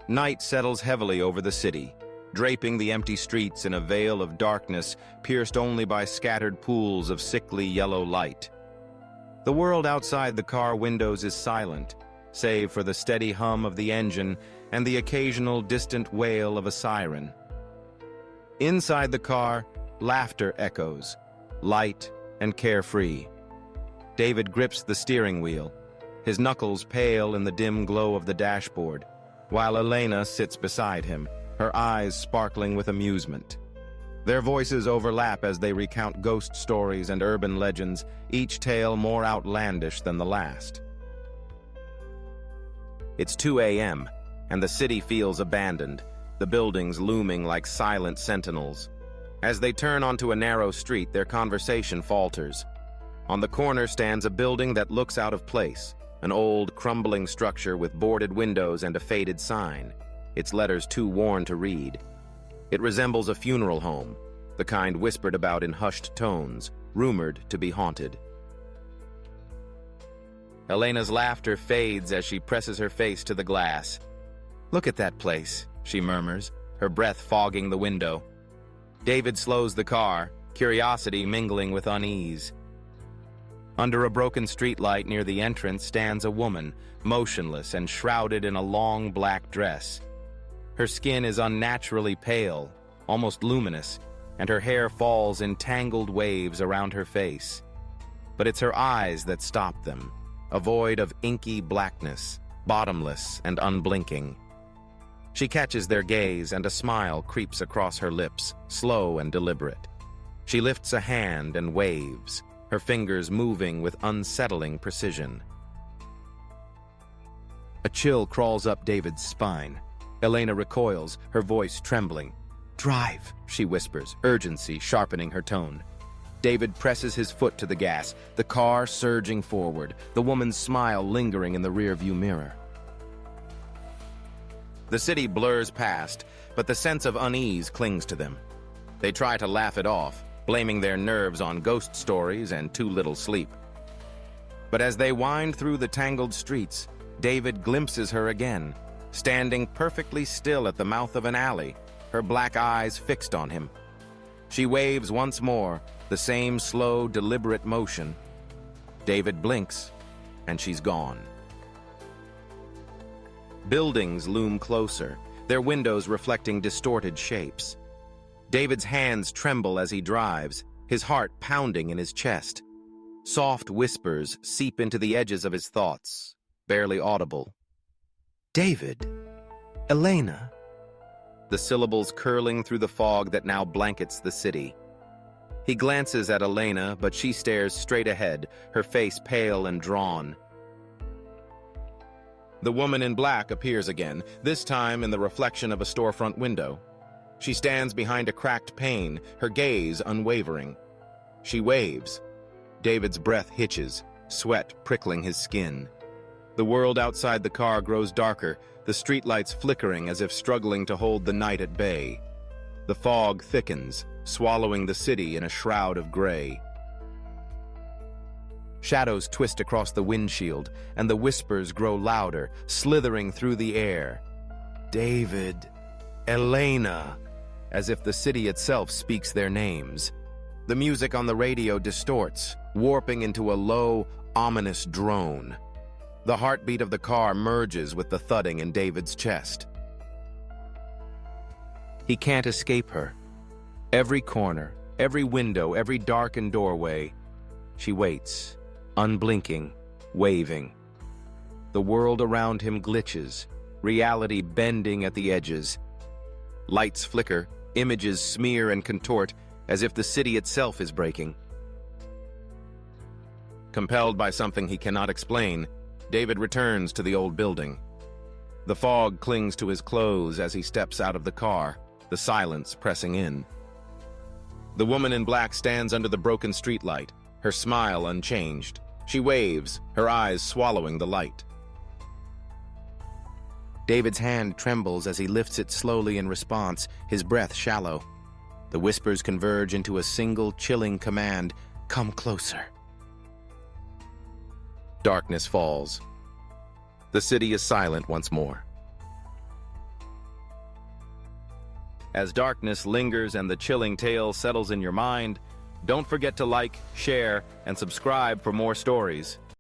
Night settles heavily over the city, draping the empty streets in a veil of darkness pierced only by scattered pools of sickly yellow light. The world outside the car windows is silent, save for the steady hum of the engine and the occasional distant wail of a siren. Inside the car, laughter echoes, light and carefree. David grips the steering wheel, his knuckles pale in the dim glow of the dashboard, while Elena sits beside him, her eyes sparkling with amusement. Their voices overlap as they recount ghost stories and urban legends, each tale more outlandish than the last. It's 2 a.m., and the city feels abandoned, the buildings looming like silent sentinels. As they turn onto a narrow street, their conversation falters. On the corner stands a building that looks out of place, an old, crumbling structure with boarded windows and a faded sign, its letters too worn to read. It resembles a funeral home, the kind whispered about in hushed tones, rumored to be haunted. Elena's laughter fades as she presses her face to the glass. "Look at that place," she murmurs, her breath fogging the window. David slows the car, curiosity mingling with unease. Under a broken streetlight near the entrance stands a woman, motionless and shrouded in a long black dress. Her skin is unnaturally pale, almost luminous, and her hair falls in tangled waves around her face. But it's her eyes that stop them, a void of inky blackness, bottomless and unblinking. She catches their gaze, and a smile creeps across her lips, slow and deliberate. She lifts a hand and waves, her fingers moving with unsettling precision. A chill crawls up David's spine. Elena recoils, her voice trembling. "Drive," she whispers, urgency sharpening her tone. David presses his foot to the gas, the car surging forward, the woman's smile lingering in the rearview mirror. The city blurs past, but the sense of unease clings to them. They try to laugh it off, blaming their nerves on ghost stories and too little sleep. But as they wind through the tangled streets, David glimpses her again, standing perfectly still at the mouth of an alley, her black eyes fixed on him. She waves once more, the same slow, deliberate motion. David blinks, and she's gone. Buildings loom closer, their windows reflecting distorted shapes. David's hands tremble as he drives, his heart pounding in his chest. Soft whispers seep into the edges of his thoughts, barely audible. "David, Elena," the syllables curling through the fog that now blankets the city. He glances at Elena, but she stares straight ahead, her face pale and drawn. The woman in black appears again, this time in the reflection of a storefront window. She stands behind a cracked pane, her gaze unwavering. She waves. David's breath hitches, sweat prickling his skin. The world outside the car grows darker, the streetlights flickering as if struggling to hold the night at bay. The fog thickens, swallowing the city in a shroud of gray. Shadows twist across the windshield, and the whispers grow louder, slithering through the air. "David, Elena," as if the city itself speaks their names. The music on the radio distorts, warping into a low, ominous drone. The heartbeat of the car merges with the thudding in David's chest. He can't escape her. Every corner, every window, every darkened doorway. She waits, unblinking, waving. The world around him glitches, reality bending at the edges. Lights flicker, images smear and contort, as if the city itself is breaking. Compelled by something he cannot explain, David returns to the old building. The fog clings to his clothes as he steps out of the car, the silence pressing in. The woman in black stands under the broken streetlight, her smile unchanged. She waves, her eyes swallowing the light. David's hand trembles as he lifts it slowly in response, his breath shallow. The whispers converge into a single chilling command, "Come closer." Darkness falls. The city is silent once more. As darkness lingers and the chilling tale settles in your mind, don't forget to like, share, and subscribe for more stories.